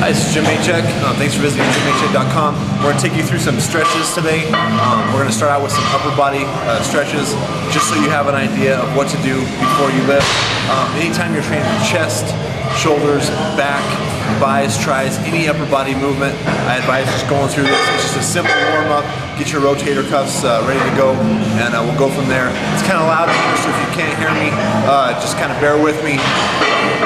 Hi, this is Jim Maychek. Thanks for visiting JimMaychek.com. We're going to take you through some stretches today. We're going to start out with some upper body stretches, just so you have an idea of what to do before you lift. Anytime you're training chest, shoulders, back, buys, tries, any upper body movement, I advise just going through this. It's just a simple warm up. Get your rotator cuffs ready to go, and we'll go from there. It's kind of loud in here, so if you can't hear me, just kind of bear with me.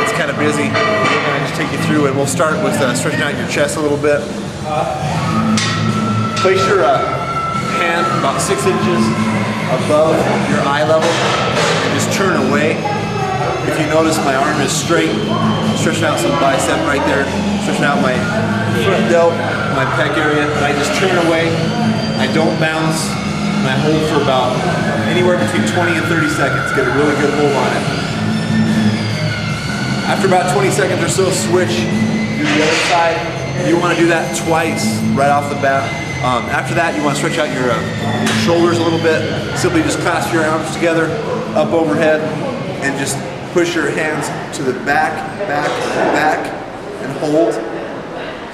It's kind of busy. We're going to just take you through, and we'll start with stretching out your chest a little bit. Place your hand about 6 inches above your eye level, and just turn away. If you notice, my arm is straight, stretching out some bicep right there, stretching out my front delt, my pec area, and I just turn away. I don't bounce, and I hold for about anywhere between 20 and 30 seconds. Get a really good hold on it. After about 20 seconds or so, switch, do the other side. You want to do that twice right off the bat. After that, you want to stretch out your shoulders a little bit. Simply just clasp your arms together, up overhead, and just push your hands to the back, and hold.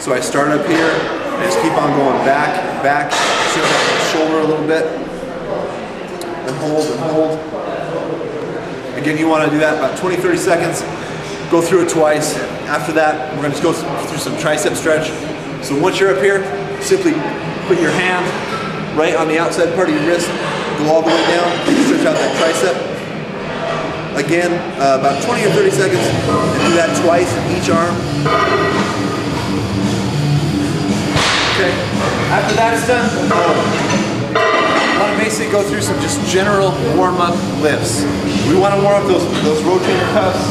So I start up here, and just keep on going back, stretch out the shoulder a little bit, and hold. Again, you want to do that about 20-30 seconds. Go through it twice. After that, we're going to go through some tricep stretch. So once you're up here, simply put your hand right on the outside part of your wrist, go all the way down, stretch out that tricep. Again, about 20 or 30 seconds, and do that twice in each arm. Okay, after that is done, I want to basically go through some just general warm-up lifts. We want to warm up those rotator cuffs.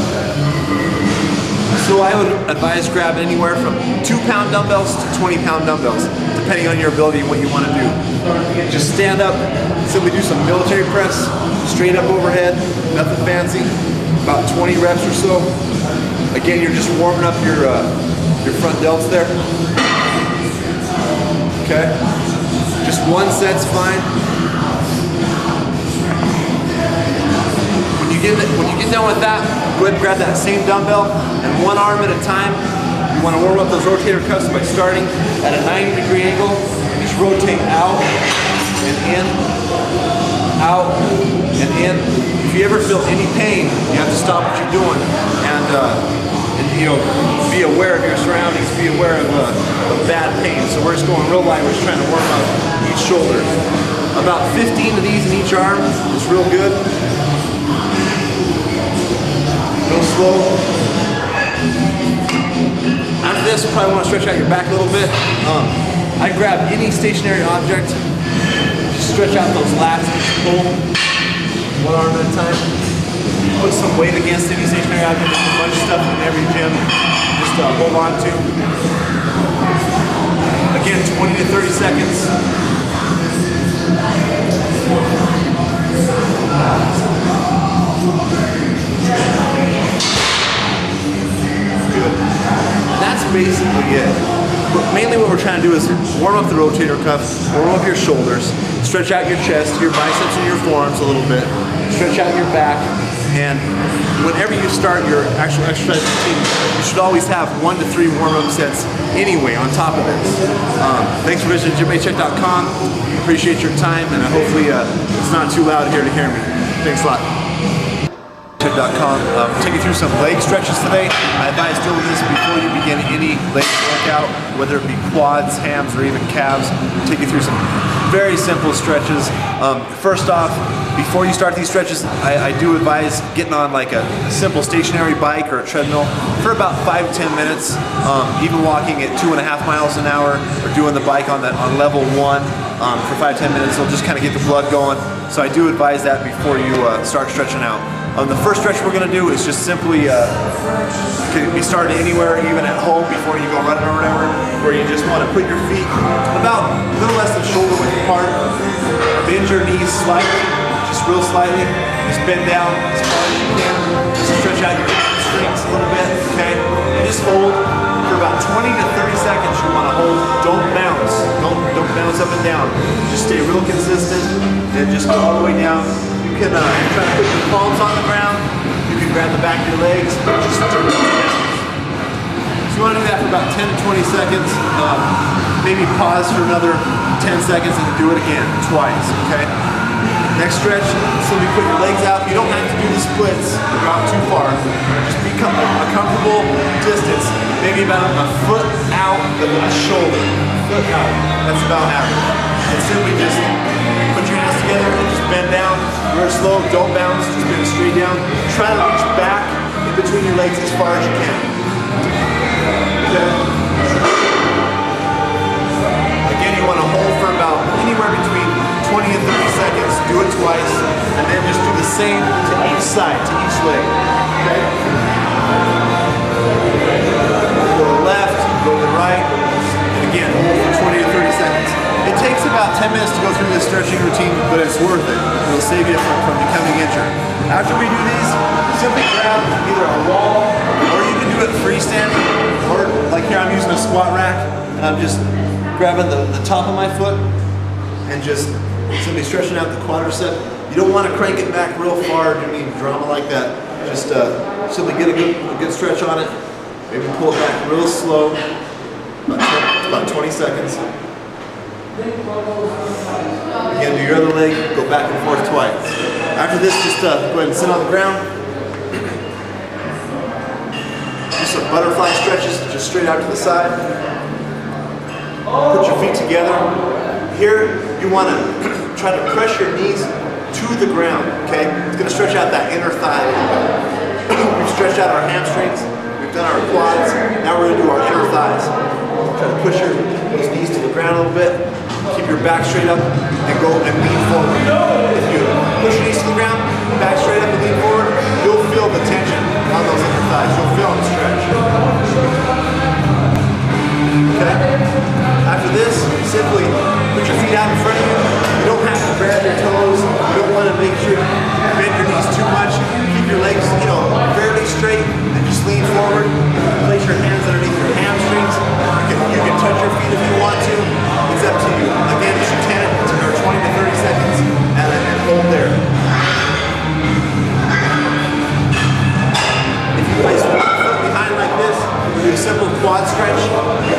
So I would advise grab anywhere from 2-pound dumbbells to 20-pound dumbbells, depending on your ability and what you want to do. Just stand up, simply do some military press, straight up overhead, nothing fancy, about 20 reps or so. Again, you're just warming up your front delts there. Okay, just one set's fine. When you get done with that, go ahead and grab that same dumbbell, and one arm at a time. You want to warm up those rotator cuffs by starting at a 90-degree angle. Just rotate out and in, out and in. If you ever feel any pain, you have to stop what you're doing and you know, be aware of your surroundings, be aware of bad pain. So we're just going real light. We're just trying to warm up each shoulder. About 15 of these in each arm is real good. Go slow. After this, you probably want to stretch out your back a little bit. I grab any stationary object, just stretch out those lats, pull one arm at a time. Put some weight against any stationary object. There's a bunch of stuff in every gym. Just hold on to. Again, 20 to 30 seconds. That's basically it. But mainly what we're trying to do is warm up the rotator cuffs, warm up your shoulders, stretch out your chest, your biceps and your forearms a little bit, stretch out your back, and whenever you start your actual exercise routine, you should always have 1 to 3 warm-up sets anyway on top of this. Thanks for visiting JimMaychek.com. Appreciate your time, and hopefully it's not too loud here to hear me. Thanks a lot. Take you through some leg stretches today. I advise doing this before you begin any leg workout, whether it be quads, hams, or even calves. Take you through some very simple stretches. First off, before you start these stretches, I do advise getting on like a simple stationary bike or a treadmill for about 5 to 10 minutes. Even walking at 2.5 miles an hour, or doing the bike on level 1 for 5 to 10 minutes. It'll just kind of get the blood going. So I do advise that before you start stretching out. The first stretch we're going to do is just simply, can be started anywhere, even at home before you go running or whatever, where you just want to put your feet about a little less than shoulder width apart, bend your knees slightly, just real slightly, just bend down as far as you can, just stretch out your hamstrings a little bit, okay, and just hold for about 20 to 30 seconds. You want to hold, don't bounce, don't bounce up and down, just stay real consistent, and just go all the way down. You can try to put your palms on the ground. You can grab the back of your legs and just turn them down. So you want to do that for about 10 to 20 seconds. Maybe pause for another 10 seconds and do it again, twice, okay? Next stretch, simply put your legs out. You don't have to do the splits or go out too far. Just become a comfortable distance, maybe about a foot out of the shoulder. Foot out, that's about average. And simply just put your hands together and just bend down. Real slow, don't bounce, just bend straight down. Try to reach back in between your legs as far as you can. Okay. Again, you want to hold for about anywhere between 20 and 30 seconds. Do it twice, and then just do the same to each side, to each leg. Okay? Go to the left, go to the right, and again, hold for 20 to 30 seconds. It takes about 10 minutes to go through this stretching routine, but it's worth it. It'll save you from becoming injured. After we do these, simply grab either a wall, or you can do it freestanding, or like here I'm using a squat rack, and I'm just grabbing the top of my foot and just simply stretching out the quadricep. You don't want to crank it back real far, do any drama like that. Just simply get a good stretch on it. Maybe pull it back real slow, about 20 seconds. Again, do your other leg, go back and forth twice. After this, just go ahead and sit on the ground. Do some butterfly stretches, just straight out to the side. Put your feet together. Here, you want to try to press your knees to the ground, okay? It's going to stretch out that inner thigh a little bit. We've stretched out our hamstrings, we've done our quads, now we're going to do our inner thighs. Try to push those knees to the ground a little bit, keep your back straight up, and go and lean forward. If you push your knees to the ground, back straight up and lean forward, you'll feel the tension on those inner thighs. You'll feel them stretch. Okay? After this, simply put your feet out in front of you. You don't have to grab your toes. You don't want to make sure you bend your knees too much. Keep your legs, fairly straight and just lean forward. Place your hands underneath your hamstrings. You can touch your feet if you want to. It's up to you. Again, just 10 or 20 to 30 seconds and then hold there. If you place one foot behind like this, do a simple quad stretch.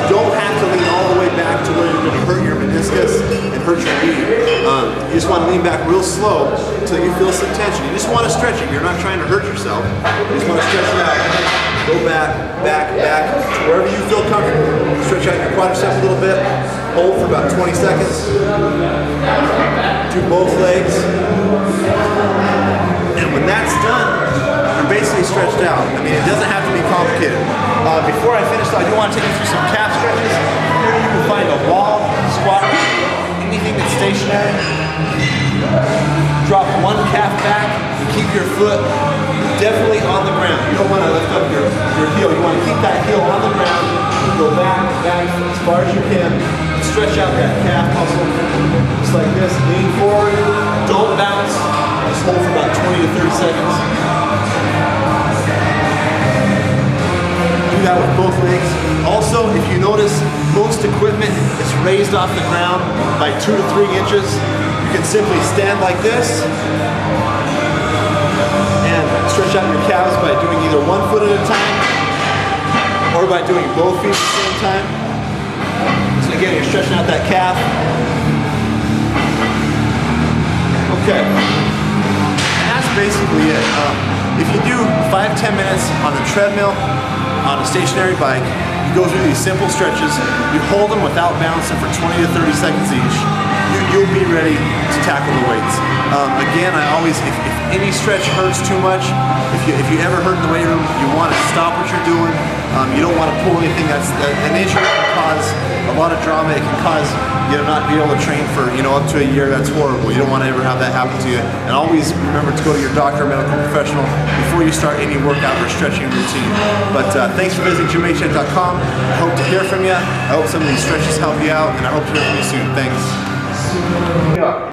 You don't have to lean all the way back to where you're going to hurt your meniscus and hurt your knee. You just want to lean back real slow until you feel some tension. You just want to stretch it. You're not trying to hurt yourself. You just want to stretch it out. Go back, back, back, to wherever you feel comfortable. Stretch out your quadricep a little bit. Hold for about 20 seconds. Do both legs. And when that's done, you're basically stretched out. I mean, it doesn't have to be complicated. Before I finish, I do want to take you through some calf stretches. Here you can find a wall, squat, anything that's stationary. Drop one calf back and keep your foot definitely on the ground. You don't want to lift up your heel. You want to keep that heel on the ground. Go back as far as you can. Stretch out that calf muscle. Just like this. Lean forward. Don't bounce. Just hold for about 20 to 30 seconds. Do that with both legs. Also, if you notice, most equipment is raised off the ground by 2 to 3 inches. You can simply stand like this and stretch out your calves by doing either one foot at a time or by doing both feet at the same time. So again, you're stretching out that calf. Okay. And that's basically it. If you do 5-10 minutes on the treadmill, on a stationary bike, you go through these simple stretches, you hold them without bouncing for 20 to 30 seconds each, you'll be ready to tackle the weights. Again, I always, if any stretch hurts too much, if you ever hurt in the weight room, you want to stop what you're doing. You don't want to pull anything an injury can cause a lot of drama. It can cause you to not be able to train for up to a year. That's horrible. You don't want to ever have that happen to you. And always remember to go to your doctor or medical professional before you start any workout or stretching routine. But thanks for visiting GymHN.com. I hope to hear from you. I hope some of these stretches help you out, and I hope to hear from you soon. Thanks.